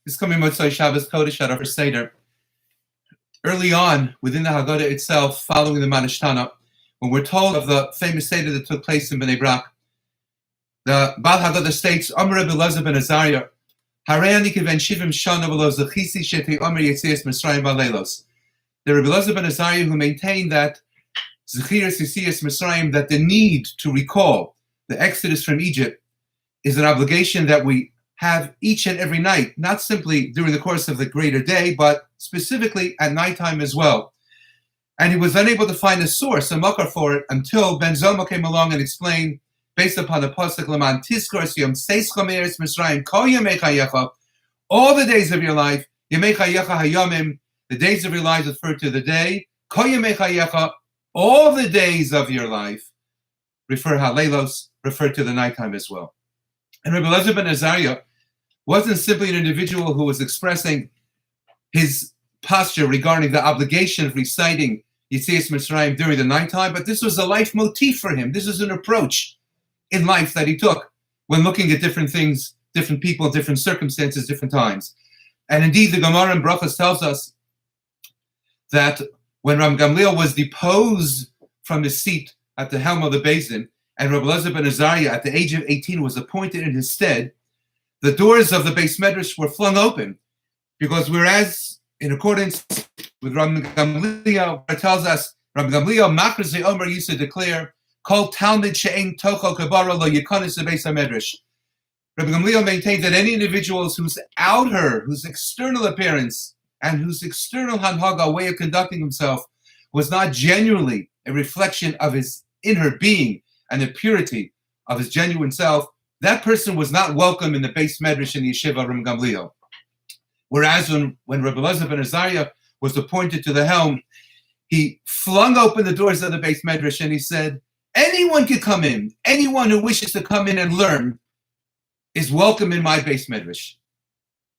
This coming Motzai Shabbos Kodesh at our Seder. Early on, within the Haggadah itself, following the Manishtana, when we're told of the famous Seder that took place in Bnei Brak, the Baal Haggadah states, Amr Rabbi Elazar ben Azariah, Harei kiven shivim shana v'lo zechisi sheti Omer Yetzias Mitzrayim v'leilos. The Rabbi Elazar ben Azariah who maintained that Zechiras Yetzias Mitzrayim, that the need to recall the Exodus from Egypt is an obligation that we have each and every night, not simply during the course of the greater day, but specifically at nighttime as well. And he was unable to find a source, a makar for it, until Ben Zoma came along and explained, based upon the pasuk Laman Tiskor Yom Seischa Me'eretz Mitzrayim Kol Yamei Chayecha, all the days of your life, Yamei Chayecha Hayomim, the days of your lives refer to the day, Kol Yamei Chayecha, all the days of your life refer Haleilos, refer to the nighttime as well. And Rabbi Elazar ben Azariah wasn't simply an individual who was expressing his posture regarding the obligation of reciting Yetzias Mitzrayim during the nighttime, but this was a life motif for him. This is an approach in life that he took when looking at different things, different people, different circumstances, different times. And indeed, the Gemara in Brachos tells us that when Ram Gamliel was deposed from his seat at the helm of the Beis Din, and Rabbi Elazar ben Azariah, at the age of 18, was appointed in his stead, the doors of the Beis Medrash were flung open, because whereas, in accordance with Rabbi Gamliel, it tells us, Rabbi Gamliel, Makras Omer used to declare, Kol Talmid She'ein Tocho Kabara Lo Yikonis Beis HaMedrash. Rabbi Gamliel maintained that any individuals whose whose external appearance, and whose external hanhaga, way of conducting himself, was not genuinely a reflection of his inner being and the purity of his genuine self, that person was not welcome in the Beis Medrash in the Yeshiva of Rabbi Gamliel. Whereas when Rabbi Elazar ben Azariah was appointed to the helm, he flung open the doors of the Beis Medrash and he said, anyone can come in. Anyone who wishes to come in and learn is welcome in my Beis Medrash.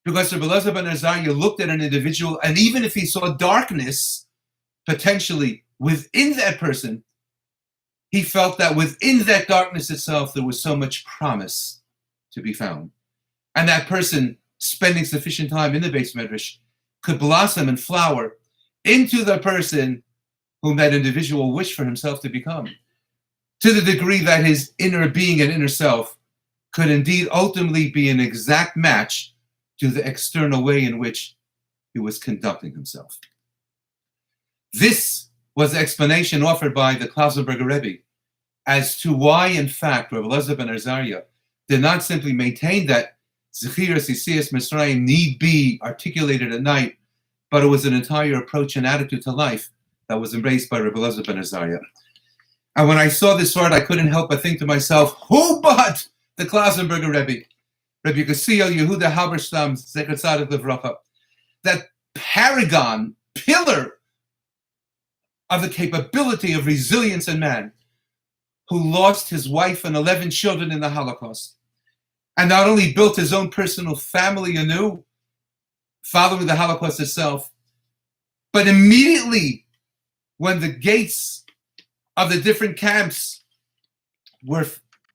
Because Rabbi Elazar ben Azariah looked at an individual, and even if he saw darkness potentially within that person, he felt that within that darkness itself, there was so much promise to be found. And that person, spending sufficient time in the Beis Medrash, could blossom and flower into the person whom that individual wished for himself to become, to the degree that his inner being and inner self could indeed ultimately be an exact match to the external way in which he was conducting himself. This was the explanation offered by the Klausenberger Rebbe as to why, in fact, Rabbi Elazar ben Azariah did not simply maintain that Zechiras Yetzias Mitzrayim need be articulated at night, but it was an entire approach and attitude to life that was embraced by Rabbi Elazar ben Azariah. And when I saw this word, I couldn't help but think to myself, who but the Klausenberger Rebbe, Rabbi Yossi Yehuda Halberstam, Zecher Tzadik Livracha, that paragon, pillar of the capability of resilience in man, who lost his wife and 11 children in the Holocaust, and not only built his own personal family anew, following the Holocaust itself, but immediately when the gates of the different camps were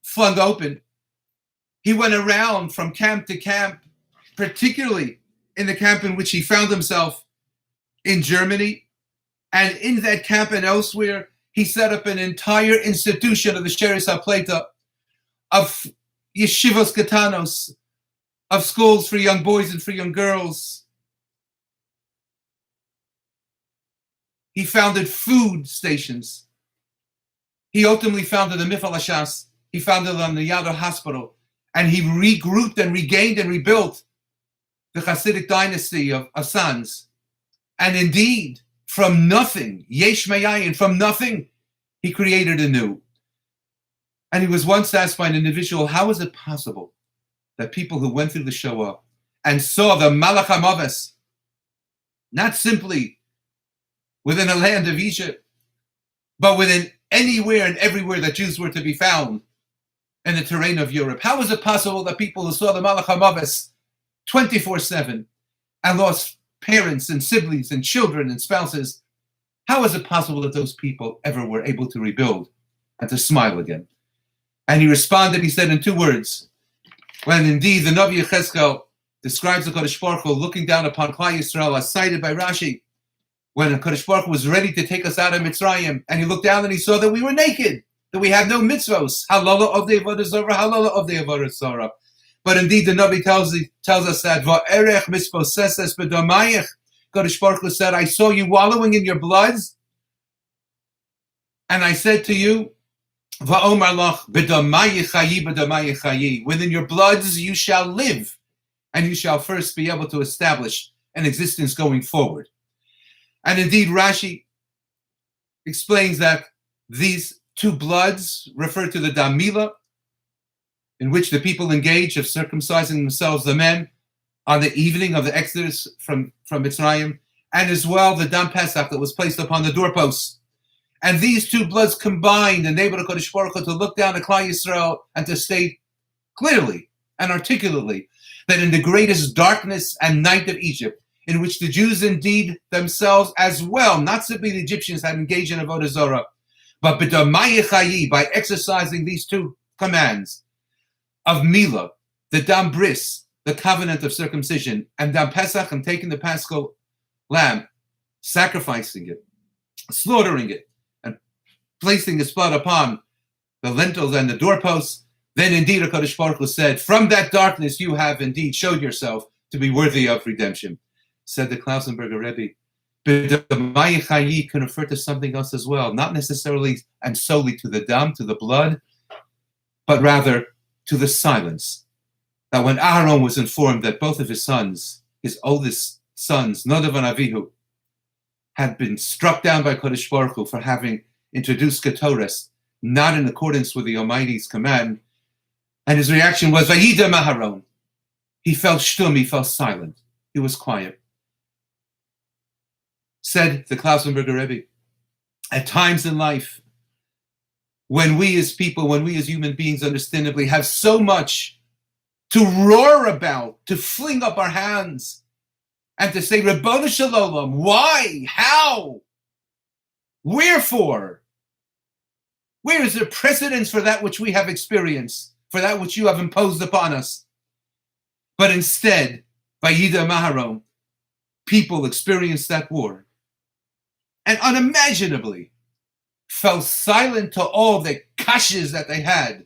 flung open, he went around from camp to camp, particularly in the camp in which he found himself in Germany. And in that camp and elsewhere, he set up an entire institution of the Sheres HaPleita, of yeshivos katanos, of schools for young boys and for young girls. He founded food stations. He ultimately founded the Mifal HaShas. He founded the Yad Hospital. And he regrouped and regained and rebuilt the Hasidic dynasty of Asans. And indeed, from nothing, Yesh Mayayin, from nothing, he created anew. And he was once asked by an individual, how is it possible that people who went through the Shoah and saw the Malach HaMaves, not simply within the land of Egypt, but within anywhere and everywhere that Jews were to be found in the terrain of Europe, how is it possible that people who saw the Malach HaMaves 24/7 and lost parents and siblings and children and spouses, how is it possible that those people ever were able to rebuild and to smile again? And he responded, he said in two words, when indeed the Navi Yechezkel describes the Kodesh Baruch Hu looking down upon Klal Yisrael, as cited by Rashi, when the Kodesh Baruch Hu was ready to take us out of Mitzrayim, and he looked down and he saw that we were naked, that we had no mitzvos. Halala of the Avodah Zarah, halala of the Avodah Zarah. But indeed, the Navi tells us that Va'erech misposeses b'damayich. Kodesh Baruch Hu said, I saw you wallowing in your bloods, and I said to you, Va'omar lach b'damayich chayi b'damayich chayi. Within your bloods you shall live, and you shall first be able to establish an existence going forward. And indeed, Rashi explains that these two bloods refer to the Damila, in which the people engage of circumcising themselves, the men, on the evening of the Exodus from Mitzrayim, and as well the Dam Pesach that was placed upon the doorposts. And these two bloods combined enabled the Kodesh Baruch Hu to look down at Klal Yisrael and to state clearly and articulately that in the greatest darkness and night of Egypt, in which the Jews indeed themselves as well, not simply the Egyptians, had engaged in Avodah Zarah, but by exercising these two commands of Mila, the Dam Bris, the covenant of circumcision, and Dam Pesach, and taking the Paschal lamb, sacrificing it, slaughtering it, and placing its blood upon the lintels and the doorposts, then indeed HaKadosh Baruch Hu said, from that darkness you have indeed showed yourself to be worthy of redemption. Said the Klausenberger Rebbe, B'damayich chayi can refer to something else as well, not necessarily and solely to the dam, to the blood, but rather to the silence. That when Aharon was informed that both of his sons, his oldest sons, Nadav and Avihu, had been struck down by Kodesh Baruch Hu for having introduced Ketores, not in accordance with the Almighty's command, and his reaction was, Vayidam Aharon. He fell shtum, he fell silent, he was quiet. Said the Klausenberger Rebbe, at times in life, when we as people, when we as human beings understandably have so much to roar about, to fling up our hands, and to say, Rabbanu Shalom, why? How? Wherefore? Where is there precedence for that which we have experienced, for that which you have imposed upon us? But instead, Vayida Maharon, people experienced that war, and unimaginably fell silent to all the kashas that they had,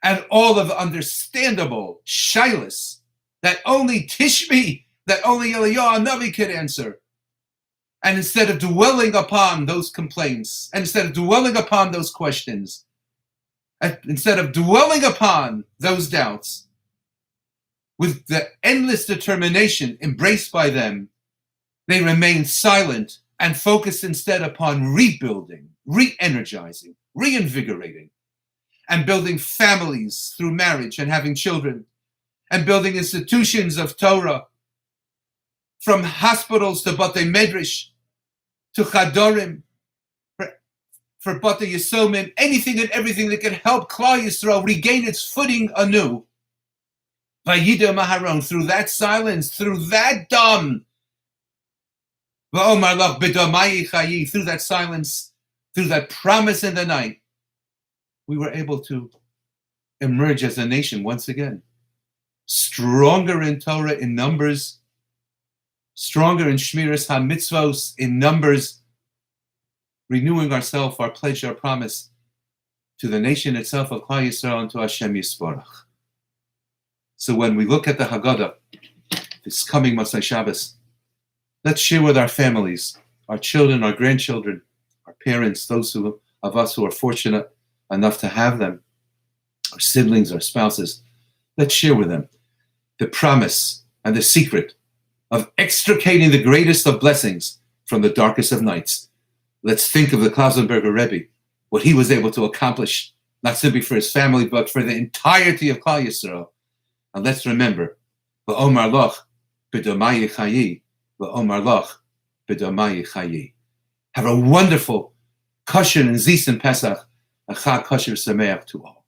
and all of the understandable shilas that only Tishmi, that only Eliyahu Navi could answer. And instead of dwelling upon those complaints, and instead of dwelling upon those questions, and instead of dwelling upon those doubts, with the endless determination embraced by them, they remained silent and focused instead upon rebuilding, re-energizing, reinvigorating, and building families through marriage and having children, and building institutions of Torah, from hospitals to Batei Medrash, to Chadorim, for Batei Yisomim, anything and everything that can help Klal Yisrael regain its footing anew. Vayida Maharon, through that silence, through that dam, through that silence, through that promise in the night, we were able to emerge as a nation once again, stronger in Torah, in numbers, stronger in Shmiras HaMitzvos, in numbers, renewing ourselves, our pledge, our promise to the nation itself of Klal Yisrael and to Hashem Yisborach. So when we look at the Haggadah, this coming Motzei Shabbos, let's share with our families, our children, our grandchildren, our parents, those of us who are fortunate enough to have them, our siblings, our spouses. Let's share with them the promise and the secret of extricating the greatest of blessings from the darkest of nights. Let's think of the Klausenberger Rebbe, what he was able to accomplish, not simply for his family, but for the entirety of Klal Yisrael. And let's remember, V'omar loch b'domayi chayi, V'omar loch b'domayi chayi. Have a wonderful kosher and zis and Pesach, a Chag kosher sameach to all.